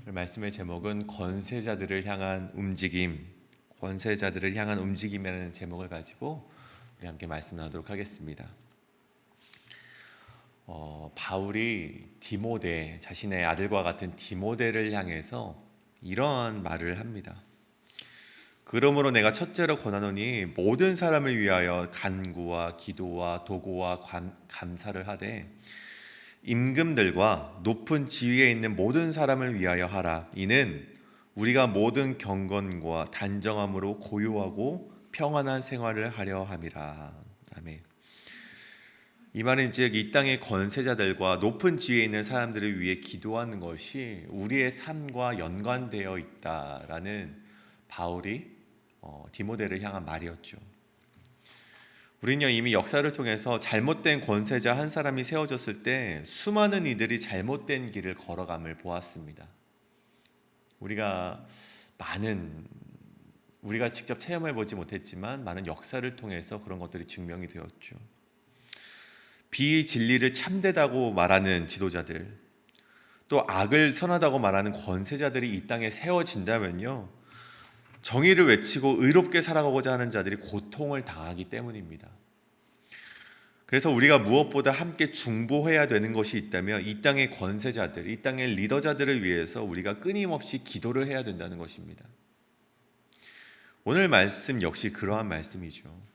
말씀의 제목은 권세자들을 향한 움직임, 권세자들을 향한 움직임이라는 제목을 가지고 우리 함께 말씀 나누도록 하겠습니다. 바울이 디모데, 자신의 아들과 같은 디모데를 향해서 이러한 말을 합니다. 그러므로 내가 첫째로 권하노니 모든 사람을 위하여 간구와 기도와 도구와 감사를 하되 임금들과 높은 지위에 있는 모든 사람을 위하여 하라. 이는 우리가 모든 경건과 단정함으로 고요하고 평안한 생활을 하려 함이라. 아멘. 이 말은 즉 이 땅의 권세자들과 높은 지위에 있는 사람들을 위해 기도하는 것이 우리의 삶과 연관되어 있다라는 바울이 디모데를 향한 말이었죠. 우리는요 이미 역사를 통해서 잘못된 권세자 한 사람이 세워졌을 때 수많은 이들이 잘못된 길을 걸어감을 보았습니다. 우리가 직접 체험해 보지 못했지만 많은 역사를 통해서 그런 것들이 증명이 되었죠. 비진리를 참되다고 말하는 지도자들, 또 악을 선하다고 말하는 권세자들이 이 땅에 세워진다면요 정의를 외치고 의롭게 살아가고자 하는 자들이 고통을 당하기 때문입니다. 그래서 우리가 무엇보다 함께 중보해야 되는 것이 있다면 이 땅의 권세자들, 이 땅의 리더자들을 위해서 우리가 끊임없이 기도를 해야 된다는 것입니다. 오늘 말씀 역시 그러한 말씀이죠.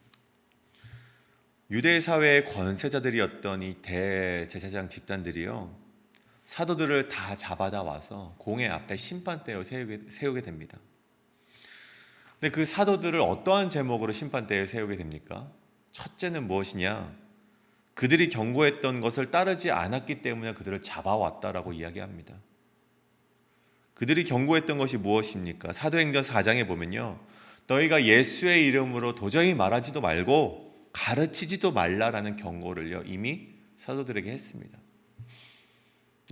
유대 사회의 권세자들이었던 이 대제사장 집단들이요 사도들을 다 잡아다 와서 공회 앞에 심판대에 세우게 됩니다. 근데 그 사도들을 어떠한 제목으로 심판대에 세우게 됩니까? 첫째는 무엇이냐? 그들이 경고했던 것을 따르지 않았기 때문에 그들을 잡아왔다라고 이야기합니다. 그들이 경고했던 것이 무엇입니까? 사도행전 4장에 보면요 너희가 예수의 이름으로 도저히 말하지도 말고 가르치지도 말라라는 경고를 이미 사도들에게 했습니다.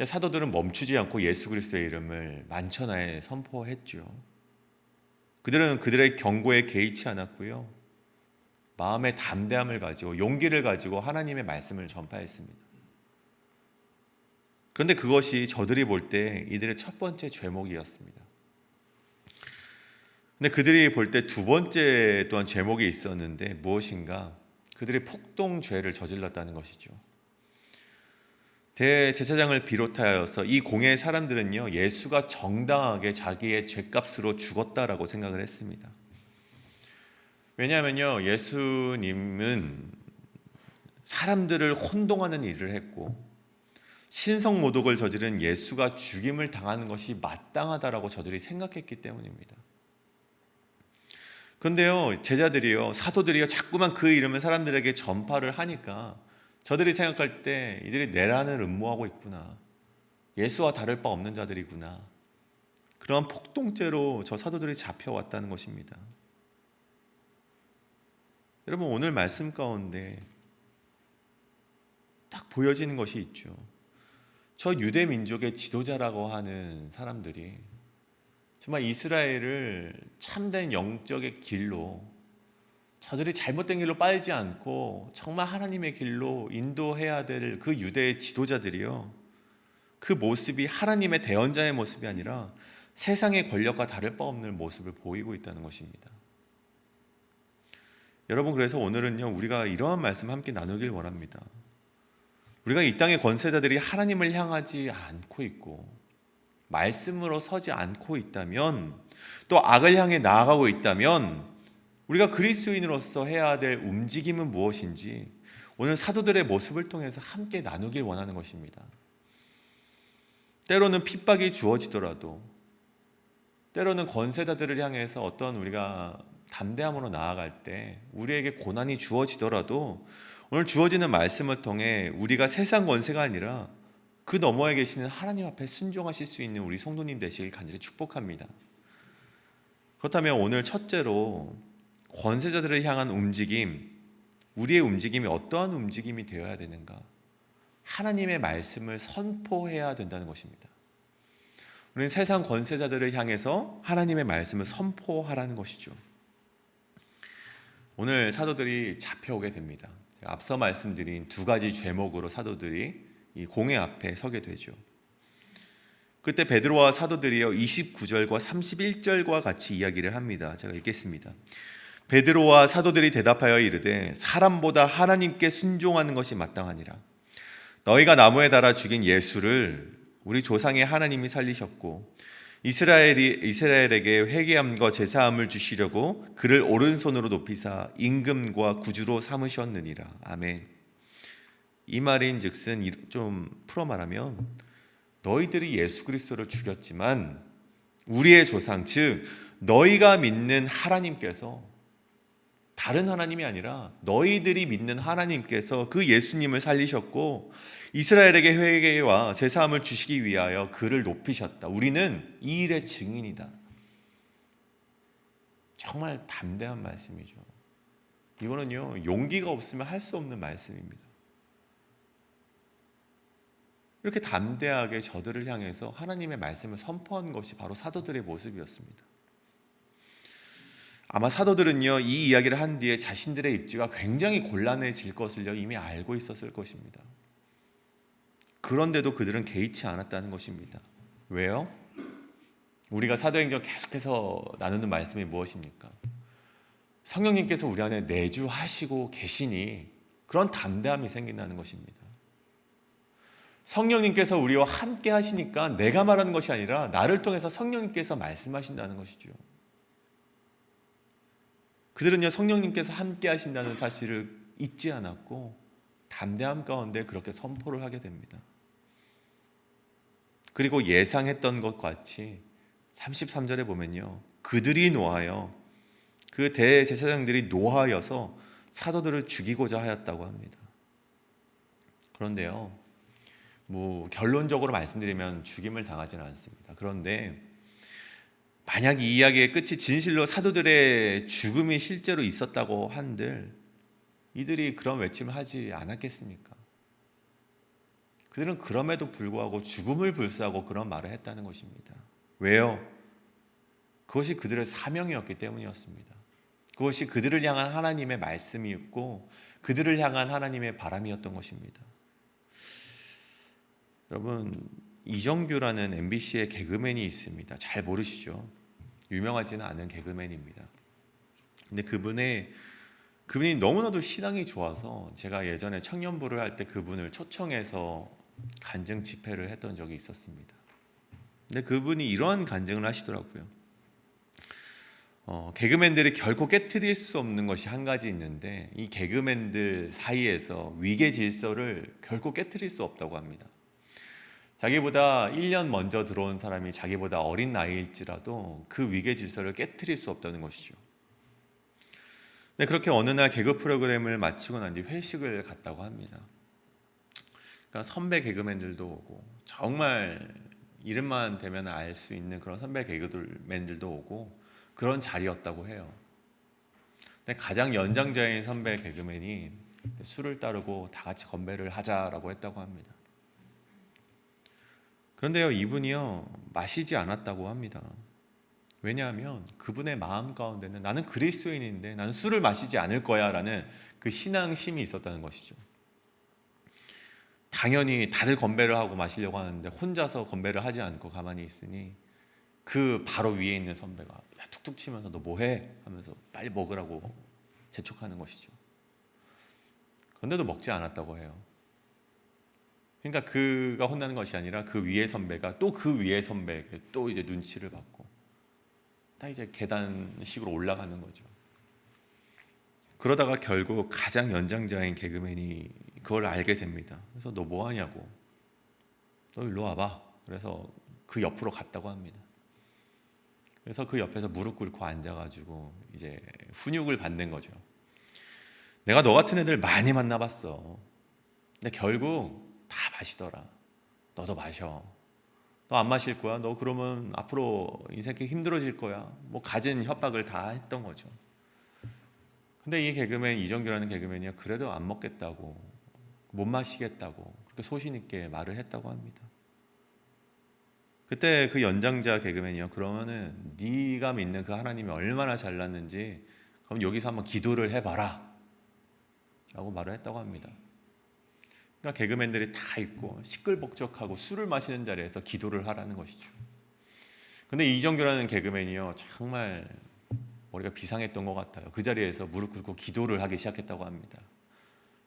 사도들은 멈추지 않고 예수 그리스도의 이름을 만천하에 선포했죠. 그들은 그들의 경고에 개의치 않았고요 마음의 담대함을 가지고 용기를 가지고 하나님의 말씀을 전파했습니다. 그런데 그것이 저들이 볼 때 이들의 첫 번째 죄목이었습니다. 근데 그들이 볼 때 두 번째 또한 죄목이 있었는데 무엇인가? 그들이 폭동죄를 저질렀다는 것이죠. 대제사장을 비롯하여서 이 공회의 사람들은요 예수가 정당하게 자기의 죄값으로 죽었다라고 생각을 했습니다. 왜냐하면요 예수님은 사람들을 혼동하는 일을 했고 신성모독을 저지른 예수가 죽임을 당하는 것이 마땅하다라고 저들이 생각했기 때문입니다. 그런데요 제자들이요 사도들이요 자꾸만 그 이름을 사람들에게 전파를 하니까 저들이 생각할 때 이들이 내란을 음모하고 있구나, 예수와 다를 바 없는 자들이구나, 그런 폭동죄로 저 사도들이 잡혀왔다는 것입니다. 여러분 오늘 말씀 가운데 딱 보여지는 것이 있죠. 저 유대 민족의 지도자라고 하는 사람들이 정말 이스라엘을 참된 영적의 길로, 저들이 잘못된 길로 빠지지 않고 정말 하나님의 길로 인도해야 될 그 유대의 지도자들이요 그 모습이 하나님의 대언자의 모습이 아니라 세상의 권력과 다를 바 없는 모습을 보이고 있다는 것입니다. 여러분 그래서 오늘은요 우리가 이러한 말씀 함께 나누길 원합니다. 우리가 이 땅의 권세자들이 하나님을 향하지 않고 있고 말씀으로 서지 않고 있다면, 또 악을 향해 나아가고 있다면 우리가 그리스도인으로서 해야 될 움직임은 무엇인지 오늘 사도들의 모습을 통해서 함께 나누길 원하는 것입니다. 때로는 핍박이 주어지더라도, 때로는 권세자들을 향해서 어떤 우리가 담대함으로 나아갈 때 우리에게 고난이 주어지더라도 오늘 주어지는 말씀을 통해 우리가 세상 권세가 아니라 그 너머에 계시는 하나님 앞에 순종하실 수 있는 우리 성도님 되시길 간절히 축복합니다. 그렇다면 오늘 첫째로 권세자들을 향한 움직임, 우리의 움직임이 어떠한 움직임이 되어야 되는가? 하나님의 말씀을 선포해야 된다는 것입니다. 우리는 세상 권세자들을 향해서 하나님의 말씀을 선포하라는 것이죠. 오늘 사도들이 잡혀오게 됩니다. 제가 앞서 말씀드린 두 가지 죄목으로 사도들이 이 공회 앞에 서게 되죠. 그때 베드로와 사도들이요 29절과 31절과 같이 이야기를 합니다. 제가 읽겠습니다. 베드로와 사도들이 대답하여 이르되 사람보다 하나님께 순종하는 것이 마땅하니라. 너희가 나무에 달아 죽인 예수를 우리 조상의 하나님이 살리셨고 이스라엘에게 회개함과 제사함을 주시려고 그를 오른손으로 높이사 임금과 구주로 삼으셨느니라. 아멘. 이 말인즉슨 좀 풀어 말하면 너희들이 예수 그리스도를 죽였지만 우리의 조상 즉 너희가 믿는 하나님께서 다른 하나님이 아니라 너희들이 믿는 하나님께서 그 예수님을 살리셨고 이스라엘에게 회개와 제사함을 주시기 위하여 그를 높이셨다. 우리는 이 일의 증인이다. 정말 담대한 말씀이죠. 이거는요 용기가 없으면 할 수 없는 말씀입니다. 이렇게 담대하게 저들을 향해서 하나님의 말씀을 선포한 것이 바로 사도들의 모습이었습니다. 아마 사도들은요 이 이야기를 한 뒤에 자신들의 입지가 굉장히 곤란해질 것을 이미 알고 있었을 것입니다. 그런데도 그들은 개의치 않았다는 것입니다. 왜요? 우리가 사도행전 계속해서 나누는 말씀이 무엇입니까? 성령님께서 우리 안에 내주하시고 계시니 그런 담대함이 생긴다는 것입니다. 성령님께서 우리와 함께 하시니까 내가 말하는 것이 아니라 나를 통해서 성령님께서 말씀하신다는 것이죠. 그들은요 성령님께서 함께 하신다는 사실을 잊지 않았고 담대함 가운데 그렇게 선포를 하게 됩니다. 그리고 예상했던 것 같이 33절에 보면요 그들이 노하여 그 대제사장들이 노하여서 사도들을 죽이고자 하였다고 합니다. 그런데요 결론적으로 말씀드리면 죽임을 당하지는 않습니다. 그런데 만약 이 이야기의 끝이 진실로 사도들의 죽음이 실제로 있었다고 한들 이들이 그런 외침을 하지 않았겠습니까? 그들은 그럼에도 불구하고 죽음을 불사하고 그런 말을 했다는 것입니다. 왜요? 그것이 그들의 사명이었기 때문이었습니다. 그것이 그들을 향한 하나님의 말씀이었고 그들을 향한 하나님의 바람이었던 것입니다. 여러분 이정규라는 MBC의 개그맨이 있습니다. 잘 모르시죠? 유명하지는 않은 개그맨입니다. 근데 그분이 너무나도 신앙이 좋아서 제가 예전에 청년부를 할 때 그분을 초청해서 간증 집회를 했던 적이 있었습니다. 근데 그분이 이러한 간증을 하시더라고요. 개그맨들이 결코 깨트릴 수 없는 것이 한 가지 있는데 이 개그맨들 사이에서 위계 질서를 결코 깨트릴 수 없다고 합니다. 자기보다 1년 먼저 들어온 사람이 자기보다 어린 나이일지라도 그 위계 질서를 깨트릴 수 없다는 것이죠. 네, 그렇게 어느 날 개그 프로그램을 마치고 난 뒤 회식을 갔다고 합니다. 그러니까 선배 개그맨들도 오고 정말 이름만 대면 알 수 있는 그런 선배 개그맨들도 오고 그런 자리였다고 해요. 근데 가장 연장자인 선배 개그맨이 술을 따르고 다 같이 건배를 하자라고 했다고 합니다. 그런데요 이분이요 마시지 않았다고 합니다. 왜냐하면 그분의 마음 가운데는 나는 그리스도인인데 나는 술을 마시지 않을 거야 라는 그 신앙심이 있었다는 것이죠. 당연히 다들 건배를 하고 마시려고 하는데 혼자서 건배를 하지 않고 가만히 있으니 그 바로 위에 있는 선배가 야, 툭툭 치면서 너 뭐해? 하면서 빨리 먹으라고 재촉하는 것이죠. 그런데도 먹지 않았다고 해요. 그러니까 그가 혼나는 것이 아니라 그 위에 선배가 또 그 위에 선배에게 또 이제 눈치를 받고 딱 이제 계단식으로 올라가는 거죠. 그러다가 결국 가장 연장자인 개그맨이 그걸 알게 됩니다. 그래서 너 뭐 하냐고. 너 일로 와봐. 그래서 그 옆으로 갔다고 합니다. 그래서 그 옆에서 무릎 꿇고 앉아가지고 이제 훈육을 받는 거죠. 내가 너 같은 애들 많이 만나봤어. 근데 결국 다 마시더라. 너도 마셔. 너 안 마실 거야? 너 그러면 앞으로 인생이 힘들어질 거야. 뭐 갖은 협박을 다 했던 거죠. 근데 이 개그맨 이정규라는 개그맨이요 그래도 안 먹겠다고 못 마시겠다고 그렇게 소신 있게 말을 했다고 합니다. 그때 그 연장자 개그맨이요 그러면은 네가 믿는 그 하나님이 얼마나 잘났는지 그럼 여기서 한번 기도를 해봐라 라고 말을 했다고 합니다. 그러니까 개그맨들이 다 있고 시끌벅적하고 술을 마시는 자리에서 기도를 하라는 것이죠. 근데 이정규라는 개그맨이요, 정말 머리가 비상했던 것 같아요. 그 자리에서 무릎 꿇고 기도를 하기 시작했다고 합니다.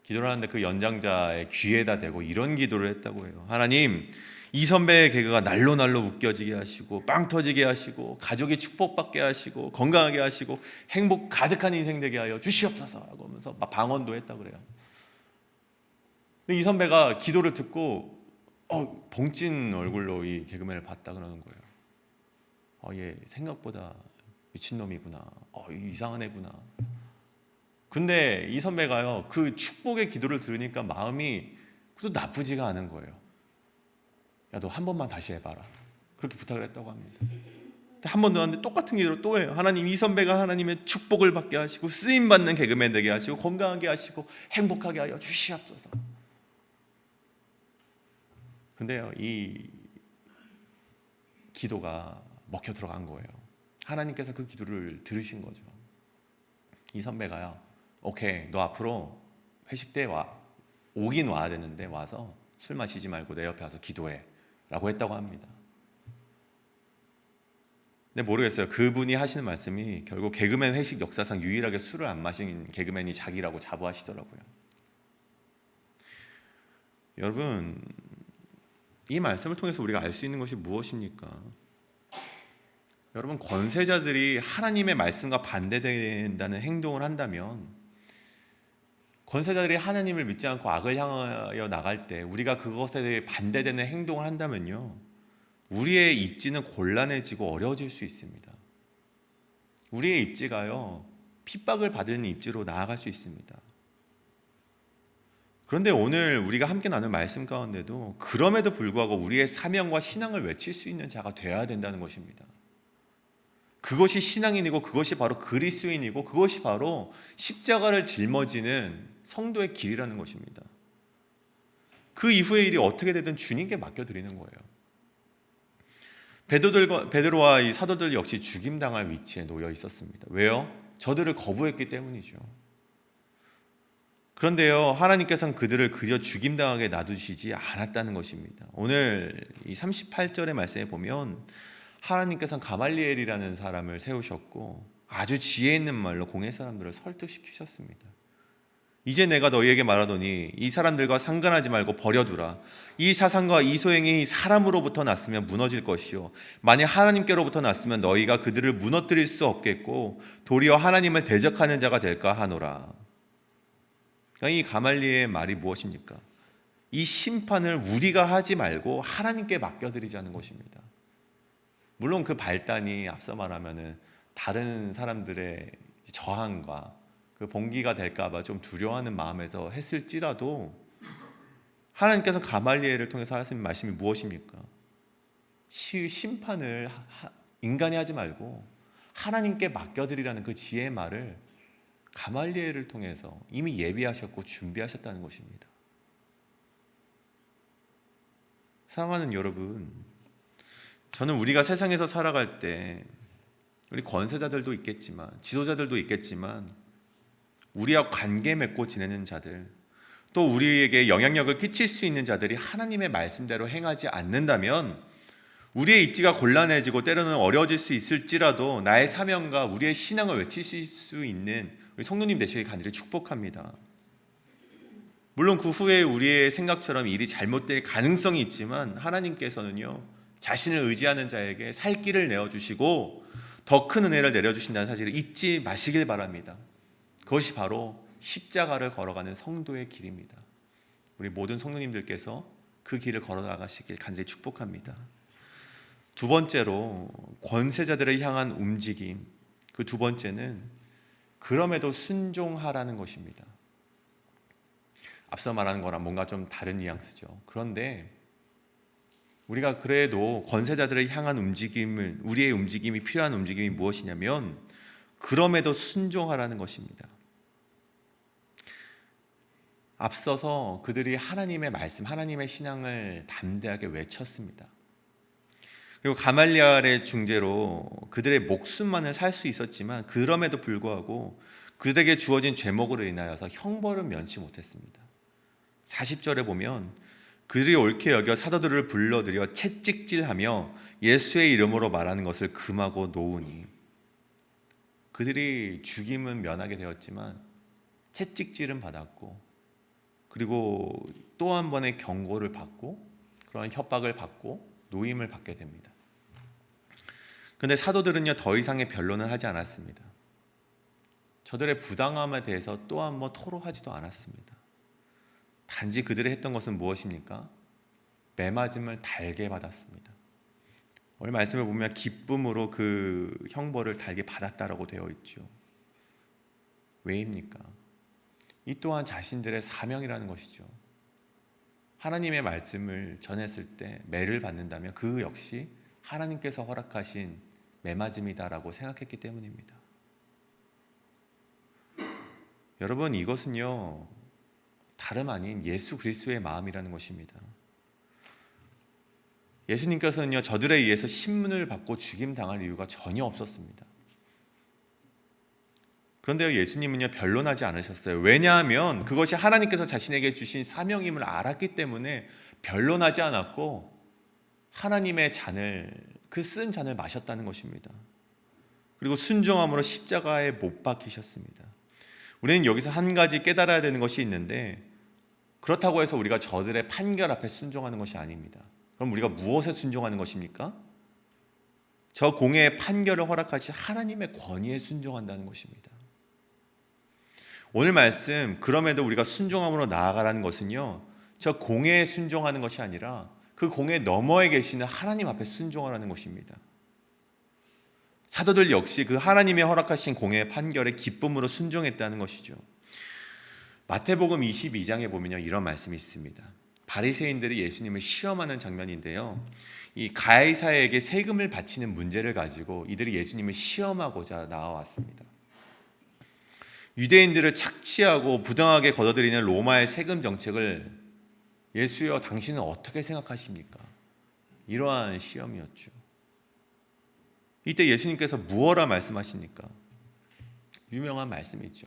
기도를 하는데 그 연장자의 귀에다 대고 이런 기도를 했다고 해요. 하나님, 이 선배의 개그가 날로 날로 웃겨지게 하시고 빵 터지게 하시고 가족이 축복받게 하시고 건강하게 하시고 행복 가득한 인생 되게 하여 주시옵소서 하고 하면서 막 방언도 했다고 그래요. 근데 이 선배가 기도를 듣고 벙찐 얼굴로 이 개그맨을 봤다 그러는 거예요. 얘 생각보다 미친놈이구나. 이상한 애구나. 근데 이 선배가요, 그 축복의 기도를 들으니까 마음이 또 나쁘지가 않은 거예요. 야, 너 한 번만 다시 해봐라. 그렇게 부탁을 했다고 합니다. 한 번 더 하는데 똑같은 기도를 또 해요. 하나님, 이 선배가 하나님의 축복을 받게 하시고 쓰임받는 개그맨 되게 하시고 건강하게 하시고 행복하게 하여 주시옵소서. 근데요, 이 기도가 먹혀 들어간 거예요. 하나님께서 그 기도를 들으신 거죠. 이 선배가요, 오케이, 너 앞으로 회식 때 오긴 와야 되는데 와서 술 마시지 말고 내 옆에 와서 기도해 라고 했다고 합니다. 근데 모르겠어요. 그분이 하시는 말씀이 결국 개그맨 회식 역사상 유일하게 술을 안 마신 개그맨이 자기라고 자부하시더라고요. 여러분, 이 말씀을 통해서 우리가 알 수 있는 것이 무엇입니까? 여러분, 권세자들이 하나님의 말씀과 반대된다는 행동을 한다면, 권세자들이 하나님을 믿지 않고 악을 향하여 나갈 때 우리가 그것에 대해 반대되는 행동을 한다면요, 우리의 입지는 곤란해지고 어려워질 수 있습니다. 우리의 입지가요, 핍박을 받는 입지로 나아갈 수 있습니다. 그런데 오늘 우리가 함께 나눈 말씀 가운데도 그럼에도 불구하고 우리의 사명과 신앙을 외칠 수 있는 자가 되어야 된다는 것입니다. 그것이 신앙인이고 그것이 바로 그리스도인이고 그것이 바로 십자가를 짊어지는 성도의 길이라는 것입니다. 그 이후의 일이 어떻게 되든 주님께 맡겨드리는 거예요. 베드로와 이 사도들 역시 죽임당할 위치에 놓여 있었습니다. 왜요? 저들을 거부했기 때문이죠. 그런데요, 하나님께서는 그들을 그저 죽임당하게 놔두시지 않았다는 것입니다. 오늘 이 38절의 말씀에 보면 하나님께서는 가말리엘이라는 사람을 세우셨고 아주 지혜 있는 말로 공회 사람들을 설득시키셨습니다. 이제 내가 너희에게 말하노니 이 사람들과 상관하지 말고 버려두라. 이 사상과 이 소행이 사람으로부터 났으면 무너질 것이요, 만약 하나님께로부터 났으면 너희가 그들을 무너뜨릴 수 없겠고 도리어 하나님을 대적하는 자가 될까 하노라. 이 가말리엘의 말이 무엇입니까? 이 심판을 우리가 하지 말고 하나님께 맡겨드리자는 것입니다. 물론 그 발단이 앞서 말하면은 다른 사람들의 저항과 그 봉기가 될까봐 좀 두려워하는 마음에서 했을지라도 하나님께서 가말리엘을 통해서 하신 말씀이 무엇입니까? 심판을 인간이 하지 말고 하나님께 맡겨드리라는 그 지혜의 말을 가말리엘을 통해서 이미 예비하셨고 준비하셨다는 것입니다. 사랑하는 여러분, 저는 우리가 세상에서 살아갈 때 우리 권세자들도 있겠지만 지도자들도 있겠지만 우리와 관계 맺고 지내는 자들, 또 우리에게 영향력을 끼칠 수 있는 자들이 하나님의 말씀대로 행하지 않는다면 우리의 입지가 곤란해지고 때로는 어려워질 수 있을지라도 나의 사명과 우리의 신앙을 외치실 수 있는 우리 성도님 되시길 간절히 축복합니다. 물론 그 후에 우리의 생각처럼 일이 잘못될 가능성이 있지만 하나님께서는요, 자신을 의지하는 자에게 살 길을 내어주시고 더 큰 은혜를 내려주신다는 사실을 잊지 마시길 바랍니다. 그것이 바로 십자가를 걸어가는 성도의 길입니다. 우리 모든 성도님들께서 그 길을 걸어나가시길 간절히 축복합니다. 두 번째로 권세자들을 향한 움직임, 그 두 번째는 그럼에도 순종하라는 것입니다. 앞서 말하는 거랑 뭔가 좀 다른 뉘앙스죠. 그런데 우리가 그래도 권세자들을 향한 움직임을, 우리의 움직임이 필요한 움직임이 무엇이냐면 그럼에도 순종하라는 것입니다. 앞서서 그들이 하나님의 말씀, 하나님의 신앙을 담대하게 외쳤습니다. 그리고 가말리엘의 중재로 그들의 목숨만을 살 수 있었지만 그럼에도 불구하고 그들에게 주어진 죄목으로 인하여서 형벌은 면치 못했습니다. 40절에 보면 그들이 옳게 여겨 사도들을 불러들여 채찍질하며 예수의 이름으로 말하는 것을 금하고 놓으니, 그들이 죽임은 면하게 되었지만 채찍질은 받았고, 그리고 또 한 번의 경고를 받고 그런 협박을 받고 노임을 받게 됩니다. 그런데 사도들은요, 더 이상의 변론은 하지 않았습니다. 저들의 부당함에 대해서 또 한 번 토로하지도 않았습니다. 단지 그들이 했던 것은 무엇입니까? 매맞음을 달게 받았습니다. 오늘 말씀을 보면 기쁨으로 그 형벌을 달게 받았다라고 되어 있죠. 왜입니까? 이 또한 자신들의 사명이라는 것이죠. 하나님의 말씀을 전했을 때 매를 받는다면 그 역시 하나님께서 허락하신 매맞음이다라고 생각했기 때문입니다. 여러분, 이것은요, 다름 아닌 예수 그리스도의 마음이라는 것입니다. 예수님께서는요, 저들에 의해서 신문을 받고 죽임당할 이유가 전혀 없었습니다. 그런데 예수님은요, 변론하지 않으셨어요. 왜냐하면 그것이 하나님께서 자신에게 주신 사명임을 알았기 때문에 변론하지 않았고 하나님의 잔을, 그 쓴 잔을 마셨다는 것입니다. 그리고 순종함으로 십자가에 못 박히셨습니다. 우리는 여기서 한 가지 깨달아야 되는 것이 있는데, 그렇다고 해서 우리가 저들의 판결 앞에 순종하는 것이 아닙니다. 그럼 우리가 무엇에 순종하는 것입니까? 저 공의의 판결을 허락하신 하나님의 권위에 순종한다는 것입니다. 오늘 말씀, 그럼에도 우리가 순종함으로 나아가라는 것은요, 저 공의에 순종하는 것이 아니라 그 공의 너머에 계시는 하나님 앞에 순종하라는 것입니다. 사도들 역시 그 하나님의 허락하신 공의의 판결에 기쁨으로 순종했다는 것이죠. 마태복음 22장에 보면요, 이런 말씀이 있습니다. 바리새인들이 예수님을 시험하는 장면인데요, 이 가이사에게 세금을 바치는 문제를 가지고 이들이 예수님을 시험하고자 나와왔습니다. 유대인들을 착취하고 부당하게 걷어들이는 로마의 세금 정책을 예수여 당신은 어떻게 생각하십니까? 이러한 시험이었죠. 이때 예수님께서 무엇라 말씀하십니까? 유명한 말씀이 있죠.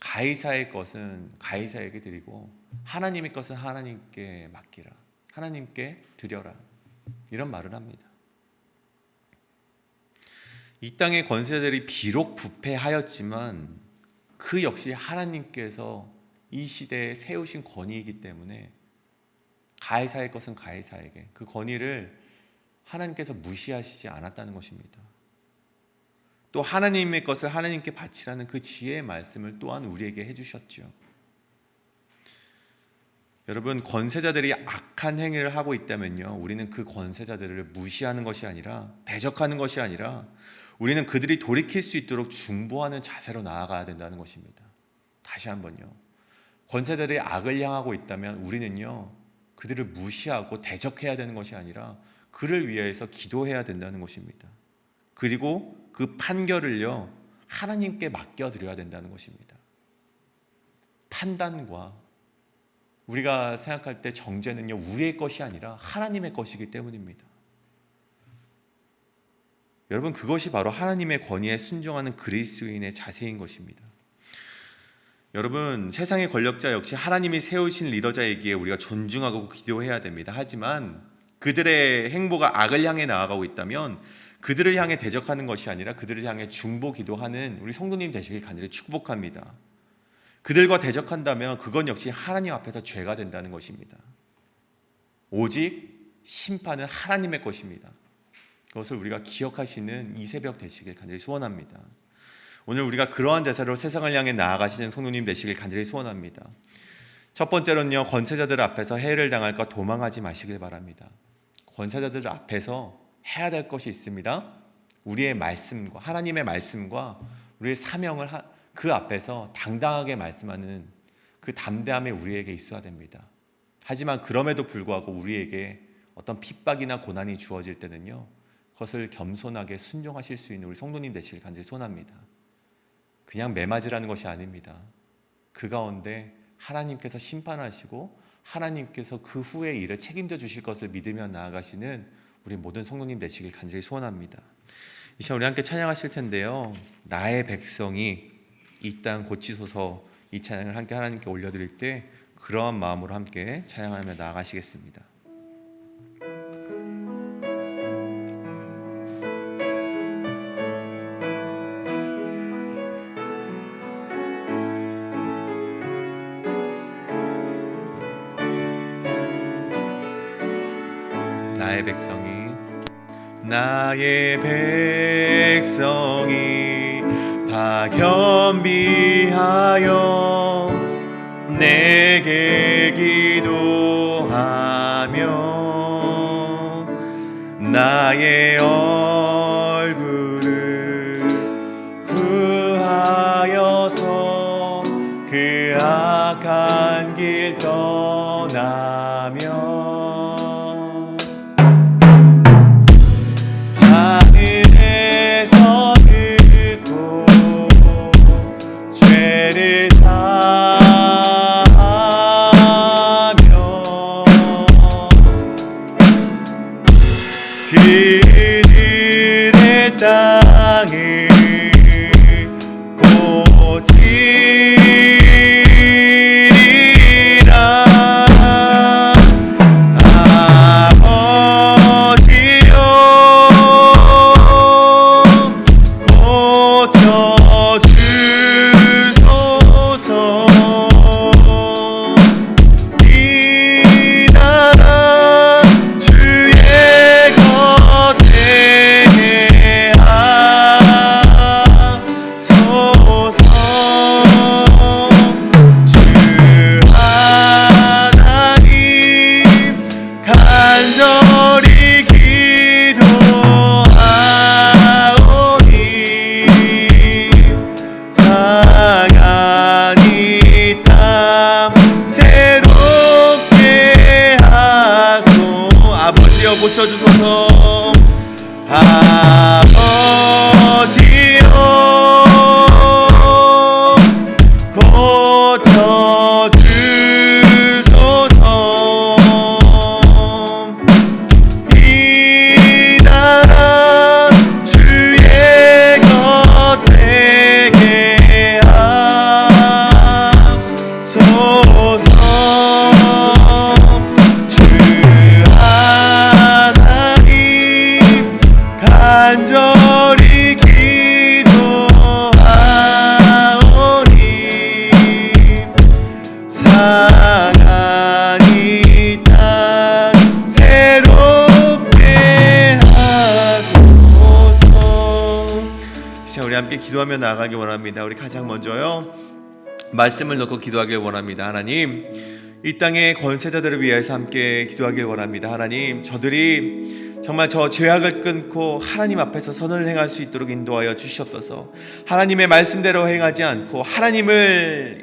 가이사의 것은 가이사에게 드리고 하나님의 것은 하나님께 맡기라, 하나님께 드려라, 이런 말을 합니다. 이 땅의 권세자들이 비록 부패하였지만 그 역시 하나님께서 이 시대에 세우신 권위이기 때문에 가이사의 것은 가이사에게, 그 권위를 하나님께서 무시하시지 않았다는 것입니다. 또 하나님의 것을 하나님께 바치라는 그 지혜의 말씀을 또한 우리에게 해주셨죠. 여러분, 권세자들이 악한 행위를 하고 있다면요, 우리는 그 권세자들을 무시하는 것이 아니라, 대적하는 것이 아니라 우리는 그들이 돌이킬 수 있도록 중보하는 자세로 나아가야 된다는 것입니다. 다시 한번요, 권세자들이 악을 향하고 있다면 우리는요, 그들을 무시하고 대적해야 되는 것이 아니라 그를 위해서 기도해야 된다는 것입니다. 그리고 그 판결을요, 하나님께 맡겨드려야 된다는 것입니다. 판단과 우리가 생각할 때 정죄는요, 우리의 것이 아니라 하나님의 것이기 때문입니다. 여러분, 그것이 바로 하나님의 권위에 순종하는 그리스도인의 자세인 것입니다. 여러분, 세상의 권력자 역시 하나님이 세우신 리더자이기에 우리가 존중하고 기도해야 됩니다. 하지만 그들의 행보가 악을 향해 나아가고 있다면 그들을 향해 대적하는 것이 아니라 그들을 향해 중보 기도하는 우리 성도님 되시길 간절히 축복합니다. 그들과 대적한다면 그건 역시 하나님 앞에서 죄가 된다는 것입니다. 오직 심판은 하나님의 것입니다. 그것을 우리가 기억하시는 이 새벽 되시길 간절히 소원합니다. 오늘 우리가 그러한 자세로 세상을 향해 나아가시는 성도님 되시길 간절히 소원합니다. 첫 번째로는요, 권세자들 앞에서 해를 당할까 도망하지 마시길 바랍니다. 권세자들 앞에서 해야 될 것이 있습니다. 우리의 말씀과 하나님의 말씀과 우리의 사명을 그 앞에서 당당하게 말씀하는 그 담대함이 우리에게 있어야 됩니다. 하지만 그럼에도 불구하고 우리에게 어떤 핍박이나 고난이 주어질 때는요, 그것을 겸손하게 순종하실 수 있는 우리 성도님 되시길 간절히 소원합니다. 그냥 매맞으라는 것이 아닙니다. 그 가운데 하나님께서 심판하시고 하나님께서 그 후에 일을 책임져 주실 것을 믿으며 나아가시는 우리 모든 성도님 되시길 간절히 소원합니다. 이 시간 우리 함께 찬양하실 텐데요, 나의 백성이 이 땅 고치소서, 이 찬양을 함께 하나님께 올려드릴 때 그러한 마음으로 함께 찬양하며 나아가시겠습니다. 나의 백성이 다 겸비하여 내게 기도하며 나의 얼굴을 구하여서 그 악한 길 떠나며 하늘에서 듣고 죄를 사하며 그들의 땅을 고치리라. 고쳐주소서. 아버지여 고쳐주소서. 이 나라 주의 것 되게 하소서. 간절히 기도하오니 상한 이 땅 새롭게 하소서. 자, 우리 함께 기도하며 나아가길 원합니다. 우리 가장 먼저요 말씀을 놓고 기도하길 원합니다. 하나님, 이 땅의 권세자들을 위해서 함께 기도하길 원합니다. 하나님, 저들이 정말 저 죄악을 끊고 하나님 앞에서 선을 행할 수 있도록 인도하여 주시옵소서. 하나님의 말씀대로 행하지 않고 하나님의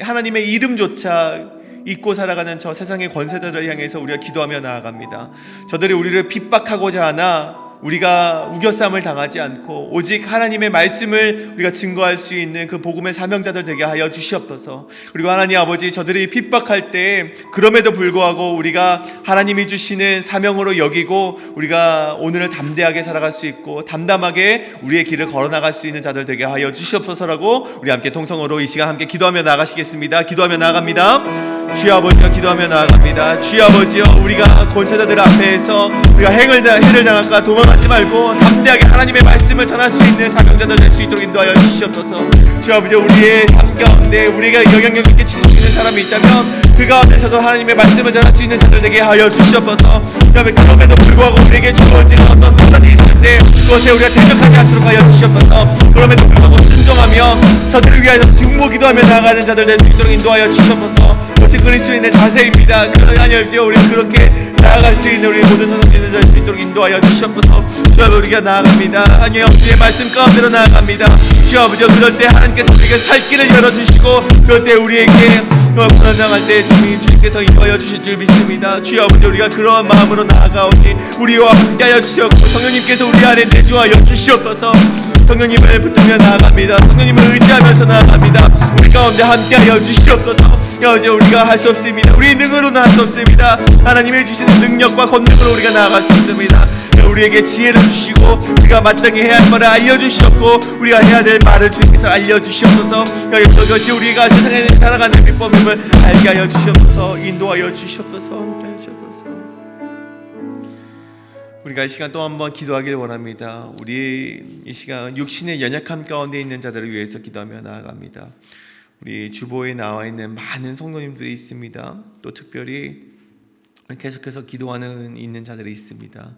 이름조차 잊고 살아가는 저 세상의 권세자들을 향해서 우리가 기도하며 나아갑니다. 저들이 우리를 핍박하고자 하나 우리가 우겨쌈을 당하지 않고 오직 하나님의 말씀을 우리가 증거할 수 있는 그 복음의 사명자들 되게 하여 주시옵소서. 그리고 하나님 아버지, 저들이 핍박할 때 그럼에도 불구하고 우리가 하나님이 주시는 사명으로 여기고 우리가 오늘을 담대하게 살아갈 수 있고 담담하게 우리의 길을 걸어나갈 수 있는 자들 되게 하여 주시옵소서라고 우리 함께 통성으로 이 시간 함께 기도하며 나아가시겠습니다. 기도하며 나아갑니다. 주여 아버지여, 기도하며 나아갑니다. 주여 아버지여, 우리가 권세자들 앞에서 우리가 해를 당할까 도망하지 말고 담대하게 하나님의 말씀을 전할 수 있는 사명자들 될 수 있도록 인도하여 주시옵소서. 주여 아버지여, 우리의 삶 가운데 우리가 영향력 있게 지수 있는 사람이 있다면 그 가운데서도 하나님의 말씀을 전할 수 있는 자들 되게 하여 주시옵소서. 그럼에도 불구하고 우리에게 주어지는 어떤 도전이 있을 때 그것에 우리가 대적하지 않도록 하여 주시옵소서. 그럼에도 불구하고 순종하며 저들을 위하여 증보기도하며 나아가는 자들 될 수 있도록 인도하여 주시옵소서. 그것이 그리스도인의 자세입니다. 그러니 우리 그렇게 나아갈 수 있는 우리 모든 성도님들 될 수 있도록 인도하여 주시옵소서. 주여, 우리가 나아갑니다. 하나님 주의 말씀 가운데로 나아갑니다. 주여 아버지, 그럴 때 하나님께서 우리에게 살 길을 열어주시고 그럴 때 우리에게 고난당할 때 주님께서 인도하여 주실 줄 믿습니다. 주여 아버지, 우리가 그러한 마음으로 나아가오니 우리와 함께하여 주시옵고 성령님께서 우리 안에 내주하여 주시옵소서. 성령님을 붙들며 나아갑니다. 성령님을 의지하면서 나아갑니다. 우리 가운데 함께하여 주시옵소서. 여제 우리가 할 수 없습니다. 우리 능으로는 할 수 없습니다. 하나님의 주시는 능력과 권능으로 우리가 나아갈 수 있습니다. 우리에게 지혜를 주시고 우리가 마땅히 해야 할 말을 알려주시옵고 우리가 해야 될 말을 주님께서 알려주시옵소서. 그것이 우리가 세상에 살아가는 비법임을 알게 하여 주시옵소서. 인도하여 주시옵소서. 함께 하시옵소서. 우리가 이 시간 또 한번 기도하길 원합니다. 우리 이 시간 육신의 연약함 가운데 있는 자들을 위해서 기도하며 나아갑니다. 우리 주보에 나와 있는 많은 성도님들이 있습니다. 또 특별히 계속해서 기도하는 있는 자들이 있습니다.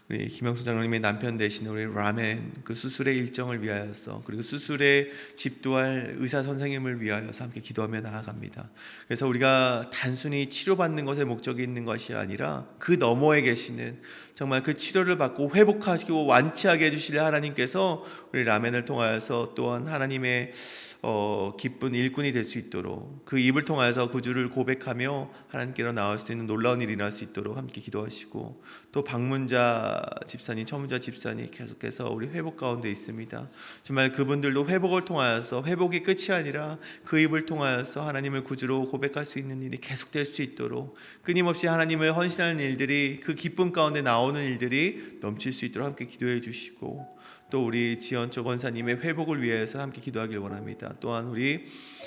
우리 김영수 장로님의 남편 되신 우리 라멘 그 수술의 일정을 위하여서, 그리고 수술에 집도할 의사 선생님을 위하여서 함께 기도하며 나아갑니다. 그래서 우리가 단순히 치료받는 것에 목적이 있는 것이 아니라 그 너머에 계시는 정말 그 치료를 받고 회복하시고 완치하게 해주실 하나님께서 우리 라멘을 통하여서 또한 하나님의 기쁜 일꾼이 될 수 있도록, 그 입을 통하여서 구주를 고백하며 하나님께로 나올 수 있는 놀라운 일이 일어날 수 있도록 함께 기도하시고, 또 박문자 집사님, 처문자 집사님 계속해서 우리 회복 가운데 있습니다. 정말 그분들도 회복을 통하여서, 회복이 끝이 아니라 그 입을 통하여서 하나님을 구주로 고백할 수 있는 일이 계속될 수 있도록, 끊임없이 하나님을 헌신하는 일들이, 그 기쁨 가운데 나오는 일들이 넘칠 수 있도록 함께 기도해 주시고, 또 우리 지연초 권사님의 회복을 위해서 함께 기도하길 원합니다. 또한 우리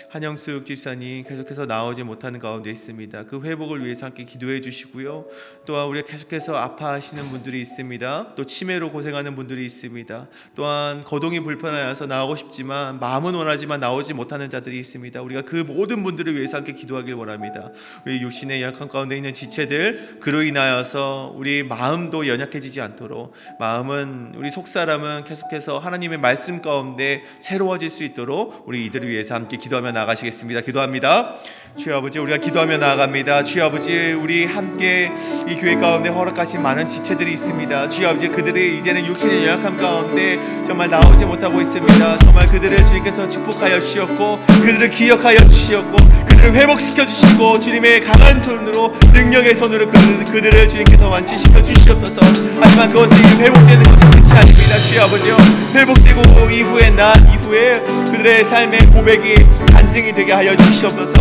한영숙 집사님 계속해서 나오지 못하는 가운데 있습니다. 그 회복을 위해서 함께 기도해 주시고요. 또한 우리가 계속해서 아파하시는 분들이 있습니다. 또 치매로 고생하는 분들이 있습니다. 또한 거동이 불편하여서 나오고 싶지만 마음은 원하지만 나오지 못하는 자들이 있습니다. 우리가 그 모든 분들을 위해서 함께 기도하길 원합니다. 우리 육신의 연약함 가운데 있는 지체들, 그로 인하여서 우리 마음도 연약해지지 않도록, 마음은, 우리 속사람은 계속해서 하나님의 말씀 가운데 새로워질 수 있도록 우리 이들을 위해서 함께 기도하며 나가시겠습니다. 기도합니다. 주여 아버지, 우리가 기도하며 나아갑니다. 주여 아버지, 우리 함께 이 교회 가운데 허락하신 많은 지체들이 있습니다. 주여 아버지, 그들이 이제는 육신의 연약함 가운데 정말 나오지 못하고 있습니다. 정말 그들을 주님께서 축복하여 주시었고, 그들을 기억하여 주시었고, 그들을 회복시켜 주시고, 주님의 강한 손으로, 능력의 손으로 그들을 주님께서 완치시켜 주시옵소서. 하지만 그것이 회복되는 것이 끝이 아닙니다. 주여 아버지요, 회복되고 이후에 난 이후에 그들의 삶의 고백이 간증이 되게 하여 주시옵소서.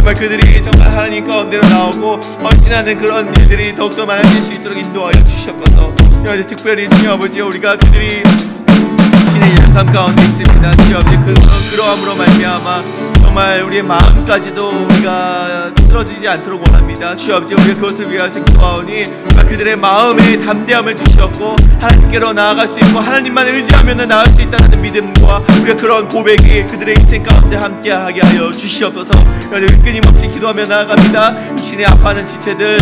정말 그들이 정말 하나님 가운데로 나오고 헌신하는 그런 일들이 더욱더 많아질 수 있도록 인도하여 주시옵소서. 특별히 주여 아버지, 우리가 그들이 신의 연약함 가운데 있습니다. 주여 아버지, 그러함으로 말미암아 정말 우리의 마음까지도 우리가 쓰러지지 않도록 원합니다. 주여 아버지, 우리가 그것을 위하여서 기도하오니 그들의 마음에 담대함을 주시었고, 하나님께로 나아갈 수 있고 하나님만 의지하면 나갈 수 있다는 믿음과 우리가 그런 고백이 그들의 인생 가운데 함께하게 하여 주시옵소서. 끊임없이 기도하며 나아갑니다. 신의 아파하는 지체들,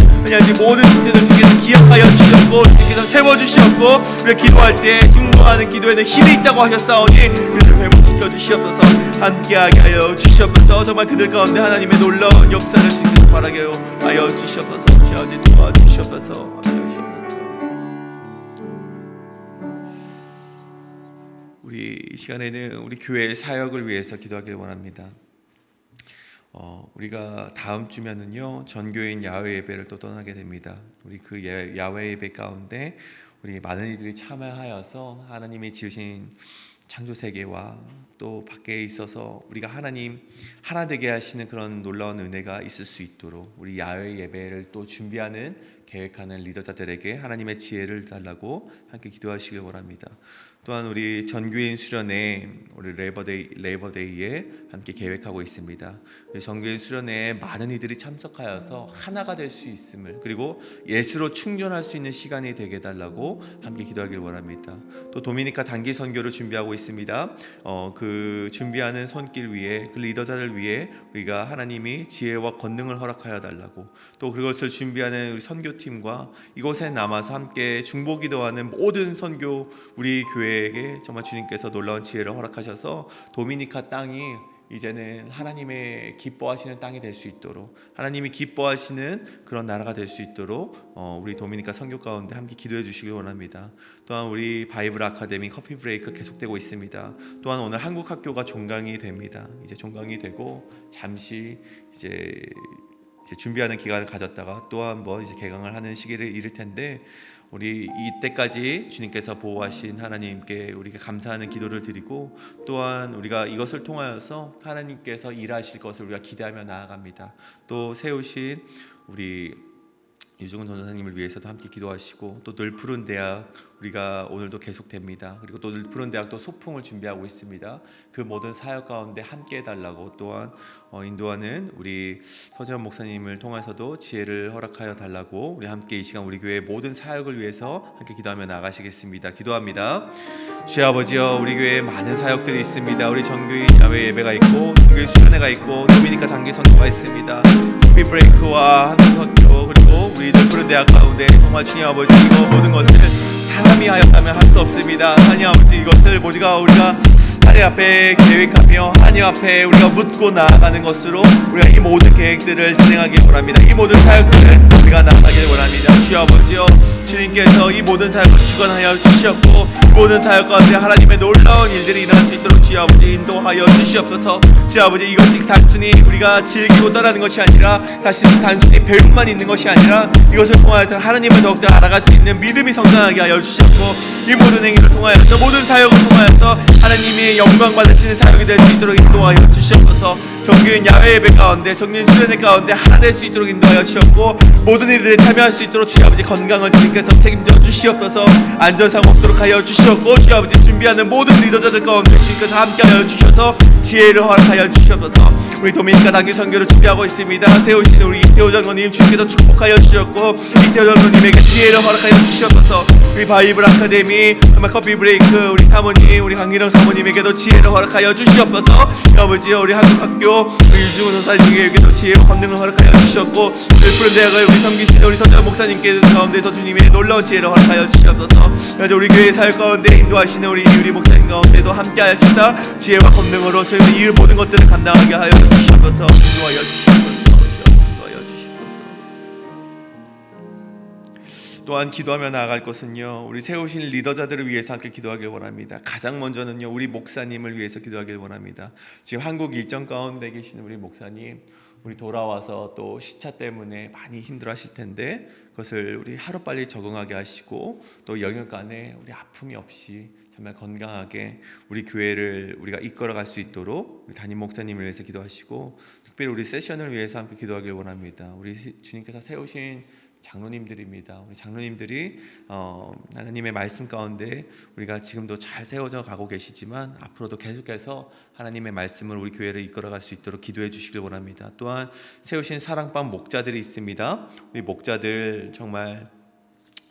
모든 지체들 주께서 기억하여 주셨고, 주께서 세워주시었고, 우리가 기도할 때 중보하는 기도에는 힘이 있다고 하셨사오니 그들을 회복시켜 주시옵소서. 함께하게 하여 주시옵소서. 정말 그들 가운데 하나님의 놀라운 역사를 주께서 바라게 하여 주시옵소서. 주여 도와주시옵소서. 우리 이 시간에는 우리 교회의 사역을 위해서 기도하기를 원합니다. 우리가 다음 주면은요, 전교인 야외 예배를 또 떠나게 됩니다. 우리 그 야외 예배 가운데 우리 많은 이들이 참여하여서 하나님이 지으신 창조 세계와 또 밖에 있어서 우리가 하나님 하나 되게 하시는 그런 놀라운 은혜가 있을 수 있도록 우리 야외 예배를 또 준비하는, 계획하는 리더자들에게 하나님의 지혜를 달라고 함께 기도하시길 원합니다. 또한 우리 전교인 수련회, 우리 레이버데이에 함께 계획하고 있습니다. 전교인 수련회에 많은 이들이 참석하여서 하나가 될 수 있음을, 그리고 예수로 충전할 수 있는 시간이 되게 해달라고 함께 기도하길 원합니다. 또 도미니카 단기 선교를 준비하고 있습니다. 그 준비하는 손길 위에, 그 리더자들 위에 우리가 하나님이 지혜와 권능을 허락하여 달라고, 또 그것을 준비하는 우리 선교팀과 이곳에 남아서 함께 중보기도하는 모든 선교 우리 교회에게 정말 주님께서 놀라운 지혜를 허락하셔서 도미니카 땅이 이제는 하나님의 기뻐하시는 땅이 될 수 있도록, 하나님이 기뻐하시는 그런 나라가 될 수 있도록 우리 도미니카 선교 가운데 함께 기도해 주시길 원합니다. 또한 우리 바이블 아카데미 커피 브레이크 계속되고 있습니다. 또한 오늘 한국 학교가 종강이 됩니다. 이제 종강이 되고 잠시 이제 준비하는 기간을 가졌다가 또 한번 이제 개강을 하는 시기를 이를 텐데, 우리 이때까지 주님께서 보호하신 하나님께 우리가 감사하는 기도를 드리고, 또한 우리가 이것을 통하여서 하나님께서 일하실 것을 우리가 기대하며 나아갑니다. 또 세우신 우리 유중훈 전도사님을 위해서도 함께 기도하시고, 또 늘 푸른 대학 우리가 오늘도 계속됩니다. 그리고 또 늘 푸른 대학도 소풍을 준비하고 있습니다. 그 모든 사역 가운데 함께 해달라고, 또한 인도하는 우리 서재원 목사님을 통해서도 지혜를 허락하여 달라고, 우리 함께 이 시간 우리 교회 모든 사역을 위해서 함께 기도하며 나가시겠습니다. 기도합니다. 주여 아버지여, 우리 교회에 많은 사역들이 있습니다. 우리 정교인 야외 예배가 있고, 정교인 수련회가 있고, 도미니카 단기 선교가 있습니다. 커피 브레이크와 한국학교, 그리고 우리들 푸른 대학 가운데 정말 주님 아버지, 이거 모든 것을 사람이 하였다면 할 수 없습니다. 하나님 아버지, 이것을 모두가 우리가 하나님 앞에 계획하며 하나님 앞에 우리가 묻고 나아가는 것으로 우리가 이 모든 계획들을 진행하길 원합니다. 이 모든 사역들을 우리가 나아가길 원합니다. 주여 아버지여, 주님께서 이 모든 사역을 주관하여 주시었고, 이 모든 사역 가운데 하나님의 놀라운 일들이 일어날 수 있도록 주여 아버지 인도하여 주시옵소서. 주여 아버지, 이것이 단순히 우리가 즐기고 떠나는 것이 아니라, 단순히 배움만 있는 것이 아니라, 이것을 통하여서 하나님을 더욱더 알아갈 수 있는 믿음이 성장하게 하여 주시옵고, 이 모든 행위를 통하여서, 모든 사역을 통하여서 하나님의 영광 받으시는 사역이 될 수 있도록 인도하여 주시옵소서. 정교인 야외 예배 가운데, 정교인 수련회 가운데 하나 될 수 있도록 인도하여 주시옵고, 모든 일들에 참여할 수 있도록 주여 아버지 건강을 주님께서 책임져 주시옵소서. 안전상 없도록 하여 주시옵고, 주여 아버지 준비하는 모든 리더자들 가운데 주님께서 함께하여 주셔서 지혜를 허락하여 주시옵소서. 우리 도미니카 단기 선교를 준비하고 있습니다. 세우신 우리 이태호 장로님 주님께서 축복하여 주셨고, 이태호 장로님에게 지혜를 허락하여 주시옵소서. 우리 바이블 아카데미, 정말 커피 브레이크 우리 사모님, 우리 강기령 사모님에게도 지혜를 허락하여 주시옵소서. 아버지여, 우리 한국학교 우리 유중훈 선사님에게도 지혜와 권능을 허락하여 주셨고, 푸른 대학을 우리 섬기시는 우리 서재원 목사님께 가운데서 주님의 놀라운 지혜를 허락하여 주시옵소서. 우리 교회 사역 가운데 인도하시는 우리 이유리 목사님 가운데도 함께하여 주사 지혜와 권능으로 저희의 이 모든 것들을 감당하게 하여 주시옵소서. 인도하여 주시옵소서. 인도하여 주시옵소서. 또한 기도하며 나아갈 것은요, 우리 세우신 리더자들을 위해서 함께 기도하길 원합니다. 가장 먼저는요, 우리 목사님을 위해서 기도하길 원합니다. 지금 한국 일정 가운데 계시는 우리 목사님, 우리 돌아와서 또 시차 때문에 많이 힘들어하실 텐데, 그것을 우리 하루빨리 적응하게 하시고, 또 영역간에 우리 아픔이 없이 정말 건강하게 우리 교회를 우리가 이끌어갈 수 있도록 우리 담임 목사님을 위해서 기도하시고, 특별히 우리 세션을 위해서 함께 기도하길 원합니다. 우리 주님께서 세우신 장로님들입니다. 우리 장로님들이 하나님의 말씀 가운데 우리가 지금도 잘 세워져 가고 계시지만, 앞으로도 계속해서 하나님의 말씀을 우리 교회를 이끌어갈 수 있도록 기도해 주시길 원합니다. 또한 세우신 사랑방 목자들이 있습니다. 우리 목자들 정말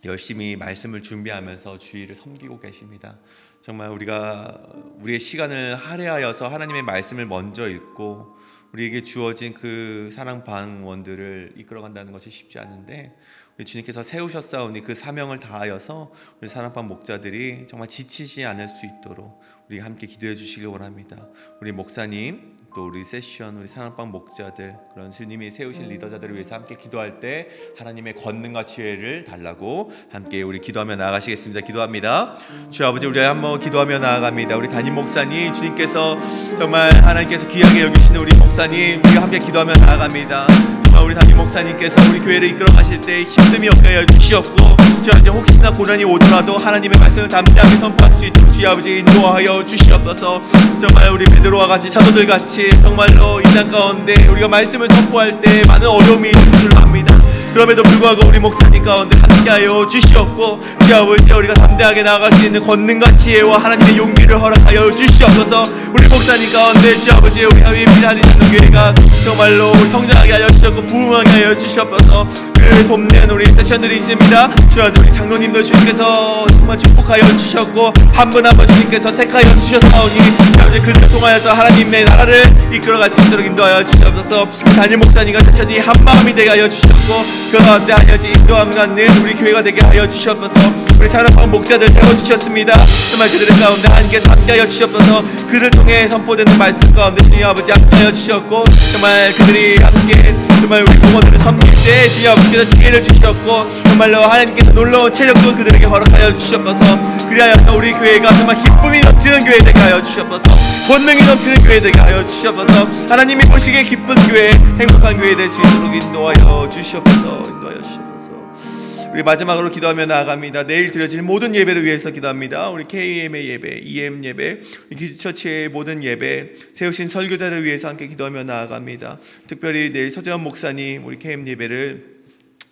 열심히 말씀을 준비하면서 주의를 섬기고 계십니다. 정말 우리가 우리의 시간을 할애하여서 하나님의 말씀을 먼저 읽고, 우리에게 주어진 그 사랑방원들을 이끌어간다는 것이 쉽지 않은데, 우리 주님께서 세우셨사오니 그 사명을 다하여서 우리 사랑방 목자들이 정말 지치지 않을 수 있도록 우리가 함께 기도해 주시길 원합니다. 우리 목사님, 또 우리 세션, 우리 사랑방 목자들, 그런 주님이 세우신 리더자들을 위해서 함께 기도할 때 하나님의 권능과 지혜를 달라고 함께 우리 기도하며 나아가시겠습니다. 기도합니다. 주 아버지, 우리 한번 기도하며 나아갑니다. 우리 담임 목사님, 주님께서 정말 하나님께서 귀하게 여기시는 우리 목사님, 우리가 함께 기도하며 나아갑니다. 정말 우리 담임 목사님께서 우리 교회를 이끌어 가실 때 힘듦이 없게 하여 주시옵고, 주 아버지 혹시나 고난이 오더라도 하나님의 말씀을 담대하게 선포할 수 있도록 주 아버지 인도하여 주시옵소서. 정말 우리 베드로와 같이 사도들 같이 정말로 이 땅 가운데 우리가 말씀을 선포할 때 많은 어려움이 있는 줄 압니다. 그럼에도 불구하고 우리 목사님 가운데 함께하여 주시옵고, 주 아버지 우리가 담대하게 나아갈 수 있는 권능과 지혜와 하나님의 용기를 허락하여 주시옵소서. 우리 목사님 가운데 주 아버지 우리 하나님 하는 교회가 정말로 우리 성장하게 하여 주시옵고, 부흥하게 하여 주시옵소서. 그 돕는 우리 세션들이 있습니다. 주 아버지 우리 장로님들 주님께서 정말 축복하여 주셨고, 한 분 한 분 주님께서 택하여 주셨사오니, 주 아버지 그들을 통하여서 하나님의 나라를 이끌어갈 수 있도록 인도하여 주시옵소서. 담임 목사님과 세션이 한 마음이 되게 하여 주셨고, 그 가운데 하여지 인도함 갖는 우리 교회가 되게 하여 주시옵소서. 우리 사랑방 목자들 세워주셨습니다. 정말 그들의 가운데 하나님께서 함께하여 주시옵소서. 그를 통해 선포되는 말씀 가운데 주님 아버지 함께하여 주셨고, 정말 그들이 함께 정말 우리 공원들을 섬길 때 주님 아버지께서 지혜를 주셨고, 정말로 하나님께서 놀라운 체력도 그들에게 허락하여 주시옵소서. 그리하여서 우리 교회가 정말 기쁨이 넘치는 교회 되게 하여 주시옵소서. 권능이 넘치는 교회 되게 하여 주시옵소서. 하나님이 보시기에 기쁜 교회, 행복한 교회 될 수 있도록 인도하여 주시옵소서. 인도하여 주시옵소서. 우리 마지막으로 기도하며 나아갑니다. 내일 드려질 모든 예배를 위해서 기도합니다. 우리 KM의 예배, EM 예배, 기지처치의 모든 예배, 세우신 설교자를 위해서 함께 기도하며 나아갑니다. 특별히 내일 서재원 목사님 우리 KM 예배를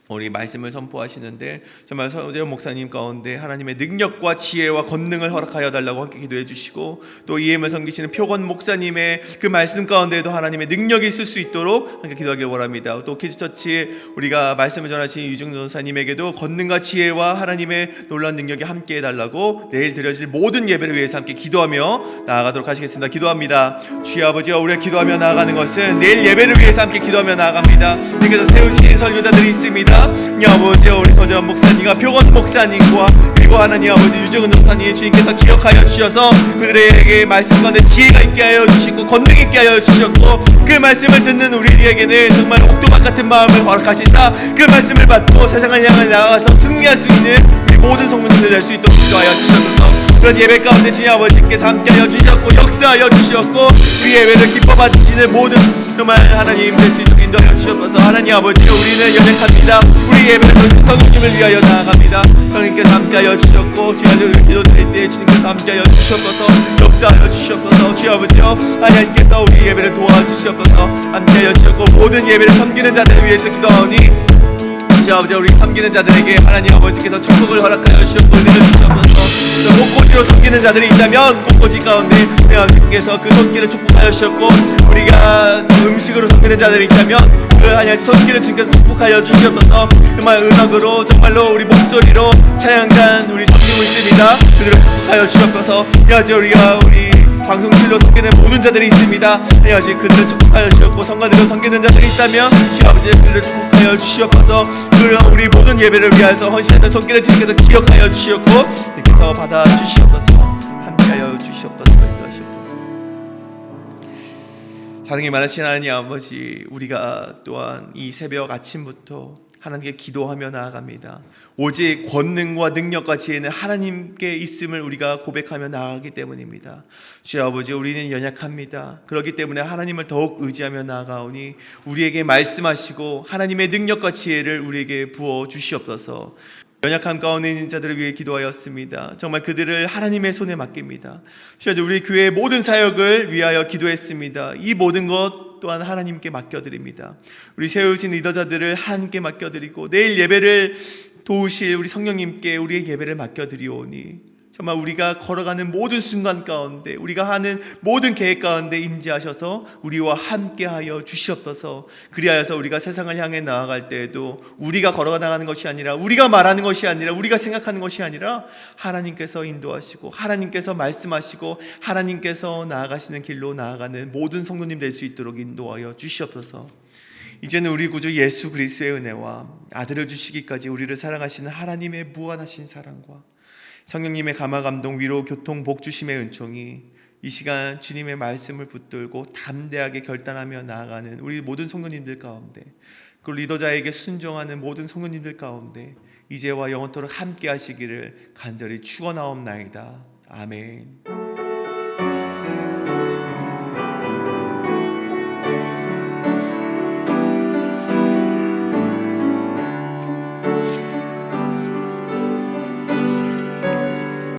우리 말씀을 선포하시는데 정말 서재원 목사님 가운데 하나님의 능력과 지혜와 권능을 허락하여 달라고 함께 기도해 주시고, 또 EM을 섬기시는 표건 목사님의 그 말씀 가운데에도 하나님의 능력이 있을 수 있도록 함께 기도하길 원합니다. 또 키즈처치 우리가 말씀을 전하신 유중 전사님에게도 권능과 지혜와 하나님의 놀라운 능력이 함께 해달라고 내일 드려질 모든 예배를 위해서 함께 기도하며 나아가도록 하시겠습니다. 기도합니다. 주여 아버지와 우리가 기도하며 나아가는 것은 내일 예배를 위해서 함께 기도하며 나아갑니다. 주께서 세우신 설교자들이 있습니다. 아버지, 우리 서재원 목사님과 표건 목사님과 그리고 하나님 아버지 유정은 목사님 주님께서 기억하여 주셔서 그들에게 말씀 가운데 지혜가 있게 하여 주시고 권능 있게 하여 주셨고, 그 말씀을 듣는 우리에게는 정말 옥토박 같은 마음을 허락하시사 그 말씀을 받고 세상을 향해 나아가서 승리할 수 있는 우리 모든 성도님들 될 수 있도록 기도하여 주셔서 그런 예배 가운데 주님 아버지께서 함께하여 주셨고 역사하여 주셨고 우리 예배를 기뻐 받으시는 모든 정말 하나님 될 수 있도록 인도하여 주셔서 하나님 아버지, 우리는 연약합니다. 우리 예배는 성령님을 위하여 나아갑니다. 하나님께서 함께하여 주셨고 주여 기도 드릴 때 주님께서 함께하여 주셨어서 역사하여 주셨어서 주여 아버지요, 하나님께서 우리 예배를 도와주셨어서 함께하여 주셨고 모든 예배를 섬기는 자들을 위해서 기도하오니 주여 아버지, 우리 섬기는 자들에게 하나님 아버지께서 축복을 허락하여 주셨고 은혜를 주셨소서. 꽃꽂이로 섬기는 자들이 있다면 꽃꽂이 가운데 하나님께서 그 손길을 축복하여 주셨고, 우리가 음식으로 섬기는 자들이 있다면 그 하나님 손길을 주님께서 축복하여 주시옵소서. 정말 음악으로 정말로 우리 목소리로 찬양단 우리 섬기고 있습니다. 그들을 축복하여 주시옵소서. 우리가 우리 방송실로 섬기는 모든 자들이 있습니다. 아직 그들을 축복하여 주셨고 성가대로 섬기는 자들이 있다면 주여 아버지, 그들을 축복하여 주시옵소서. 그런 우리 모든 예배를 위하여서 헌신하는 손길을 주님께서 기억하여 주시었고 이렇게서 받아 주시옵소서. 함께하여 주시옵소서. 인도하시옵소서. 사랑이 많으신 하나님 아버지, 우리가 또한 이 새벽 아침부터 하나님께 기도하며 나아갑니다. 오직 권능과 능력과 지혜는 하나님께 있음을 우리가 고백하며 나아가기 때문입니다. 주여 아버지, 우리는 연약합니다. 그렇기 때문에 하나님을 더욱 의지하며 나아가오니 우리에게 말씀하시고 하나님의 능력과 지혜를 우리에게 부어 주시옵소서. 연약함 가운데 있는 자들을 위해 기도하였습니다. 정말 그들을 하나님의 손에 맡깁니다. 주여, 우리 교회의 모든 사역을 위하여 기도했습니다. 이 모든 것 또한 하나님께 맡겨드립니다. 우리 세우신 리더자들을 하나님께 맡겨드리고 내일 예배를 도우실 우리 성령님께 우리의 예배를 맡겨드리오니 정말 우리가 걸어가는 모든 순간 가운데 우리가 하는 모든 계획 가운데 임재하셔서 우리와 함께하여 주시옵소서. 그리하여서 우리가 세상을 향해 나아갈 때에도 우리가 걸어가 나가는 것이 아니라 우리가 말하는 것이 아니라 우리가 생각하는 것이 아니라 하나님께서 인도하시고 하나님께서 말씀하시고 하나님께서 나아가시는 길로 나아가는 모든 성도님 될 수 있도록 인도하여 주시옵소서. 이제는 우리 구주 예수 그리스도의 은혜와 아들을 주시기까지 우리를 사랑하시는 하나님의 무한하신 사랑과 성령님의 감화 감동 위로 교통 복 주심의 은총이 이 시간 주님의 말씀을 붙들고 담대하게 결단하며 나아가는 우리 모든 성도님들 가운데, 그 리더자에게 순종하는 모든 성도님들 가운데 이제와 영원토록 함께 하시기를 간절히 축원하옵나이다. 아멘.